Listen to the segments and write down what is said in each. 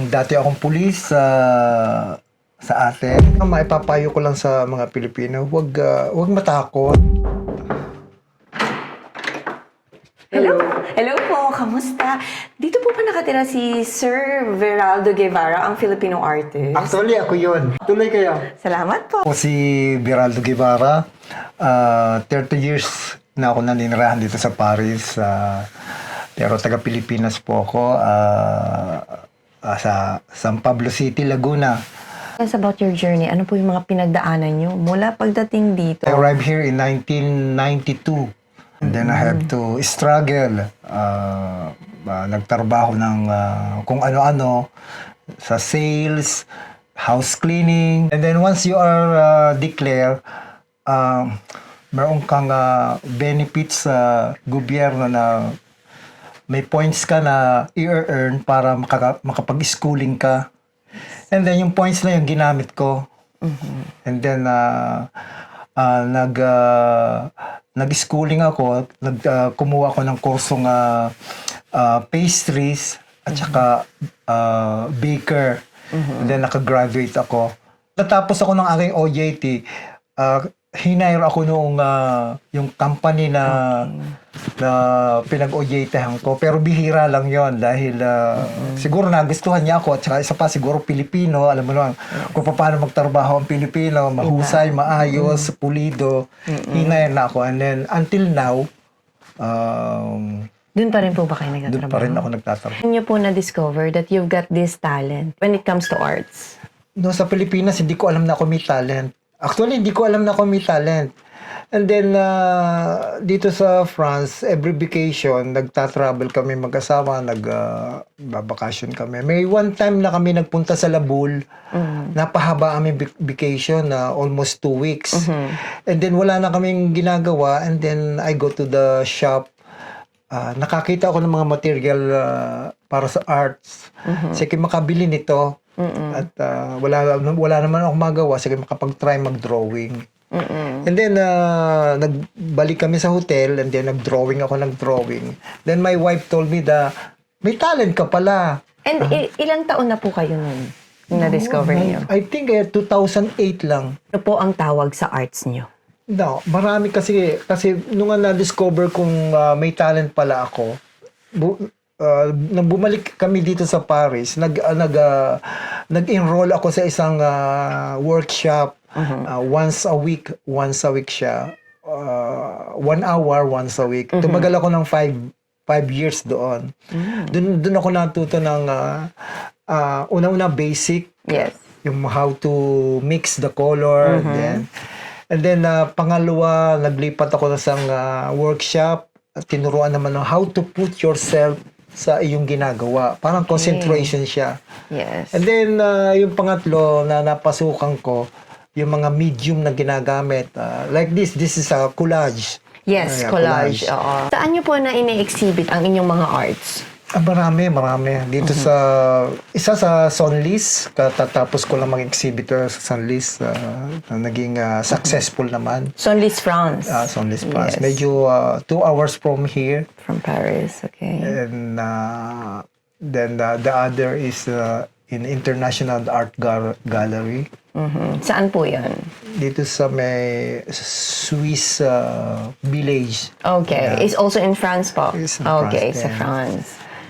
dati akong pulis sa atin. Maipapayo ko lang sa mga Pilipino, wag matakot. Hello? Hello po, kamusta? Dito po ba nakatira si Sir Veraldo Guevara, ang Filipino artist? Actually, ako yun. Tuloy kayo. Salamat po. Ako si Beraldo Guevara. 30 years na ako naninirahan dito sa Paris. Pero taga-Pilipinas po ako. Sa San Pablo City, Laguna. Tell us about your journey. Ano po yung mga pinagdaanan nyo mula pagdating dito? I arrived here in 1992. And then I have to struggle. Nagtrabaho ng kung ano-ano sa sales, house cleaning. And then once you are declared, meron kang benefits sa gobyerno na may points ka na i-earn para makapag-schooling ka. And then yung points na yung ginamit ko. And then nag-schooling ako, kumuha ako ng kursong pastries at saka baker. And then nakagraduate ako. Natapos ako ng aking OJT, hinire ako noong yung company na pinag-OJT-han ko. Pero bihira lang yon dahil siguro nagustuhan niya ako at saka isa pa siguro Pilipino. Alam mo naman kung paano magtrabaho ang Pilipino, mahusay, maayos, pulido. Hinire na ako. And then until now, Doon pa rin po ba kayo nagtatrabaho? doon pa rin ako nagtatrabaho. When niyo po na-discover that you've got this talent when it comes to arts? No, sa Pilipinas, hindi ko alam na ako may talent. Actually, hindi ko alam na ako may talent. And then, dito sa France, every vacation, nagta-travel kami mag-asawa, nag-vacation kami. May one time na kami nagpunta sa Labul, napahaba aming vacation na almost 2 weeks. And then, wala na kaming ginagawa. And then, I go to the shop. Nakakita ako ng mga material para sa arts. Sige, makabili nito. At wala naman akong magawa. Sige, makapag-try mag-drawing. And then, nagbalik kami sa hotel and then nag-drawing. Then my wife told me that may talent ka pala. And ilang taon na po kayo nun na-discover niyo? I think 2008 lang. Ano po ang tawag sa arts niyo? No, marami kasi nung na-discover kong may talent pala ako, nang bumalik kami dito sa Paris, nag-enroll ako sa isang workshop. Once a week siya. 1 hour once a week. Tumagal ako ng 5 years doon. Doon ako natuto ng una-una basic. Yes. Yung how to mix the color. And then pangalawa, naglipat ako sa isang workshop. Tinuruan naman ng how to put yourself sa iyong ginagawa. Parang concentration siya. Yes. And then, yung pangatlo na napasukan ko, yung mga medium na ginagamit. Like this is a collage. Yes, collage. Oo. Saan niyo po na ini-exhibit ang inyong mga arts? Marami. Dito isa sa Sonlis, katatapos ko lang mag-exhibitor sa Sonlis, na naging successful naman. Sonlis, France. Sonlis, France. Yes. Medyo 2 hours from here. From Paris, okay. And then the other is in International Art Gallery. Saan po yan? Dito sa may Swiss village. Okay. Yeah. It's also in France po? It's in Okay, France, sa yeah. France.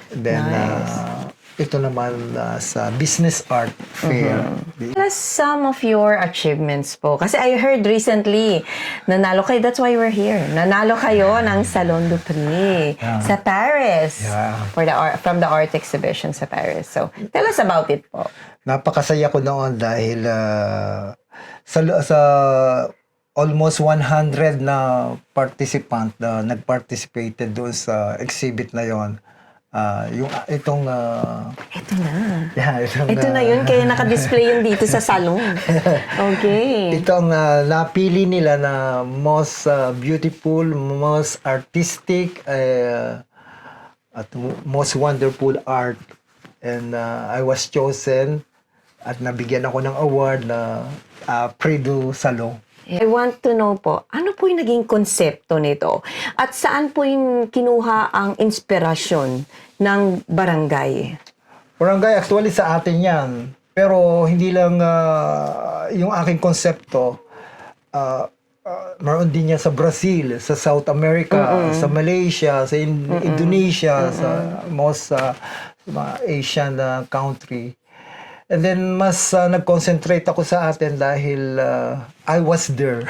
Then, Nice. ito naman sa Business Art Fair. Tell us some of your achievements po. Kasi I heard recently, nanalo kayo, that's why we're here. Nanalo kayo ng Salon du Prix sa Paris. Yeah. From the art exhibition sa Paris. So, tell us about it po. Napakasaya ko noon dahil sa almost 100 na participant na nag-participated doon sa exhibit na yon. Ito na. Yeah, Ito na yun, kaya naka-display yun dito sa salon. Okay. Itong napili nila na most beautiful, most artistic, at most wonderful art. And I was chosen at nabigyan ako ng award na Prix du Salon. I want to know po, ano po yung naging konsepto nito? At saan po yung kinuha ang inspirasyon ng barangay? Barangay, actually sa atin yan. Pero hindi lang yung aking konsepto, meron din niya sa Brazil, sa South America, sa Malaysia, sa Indonesia, sa most mga Asian country. And then mas nag-concentrate ako sa atin dahil I was there.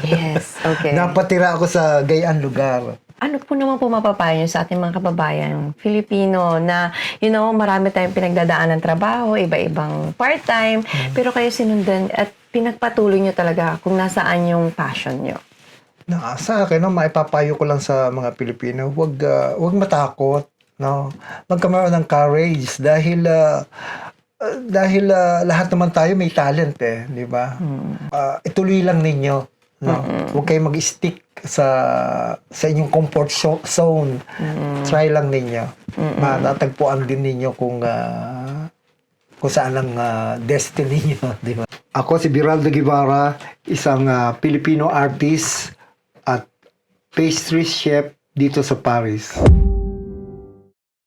Yes, okay. Napatira ako sa gayaan lugar. Ano po naman po mapapayo niyo sa ating mga kababayan Filipino na, marami tayong pinagdadaan ng trabaho, iba-ibang part-time, pero kayo sinundan at pinagpatuloy niyo talaga kung nasaan yung passion niyo. Sa akin, maipapayo ko lang sa mga Pilipino, wag matakot, no? Magkaroon ng courage dahil lahat naman tayo may talent di ba? Ituloy lang ninyo, no? Huwag kayong mag-stick sa inyong comfort zone. Try lang ninyo. Matatagpuan din ninyo kung saan ang destiny niyo, di ba? Ako si Biraldo Guevara, isang Filipino artist at pastry chef dito sa Paris.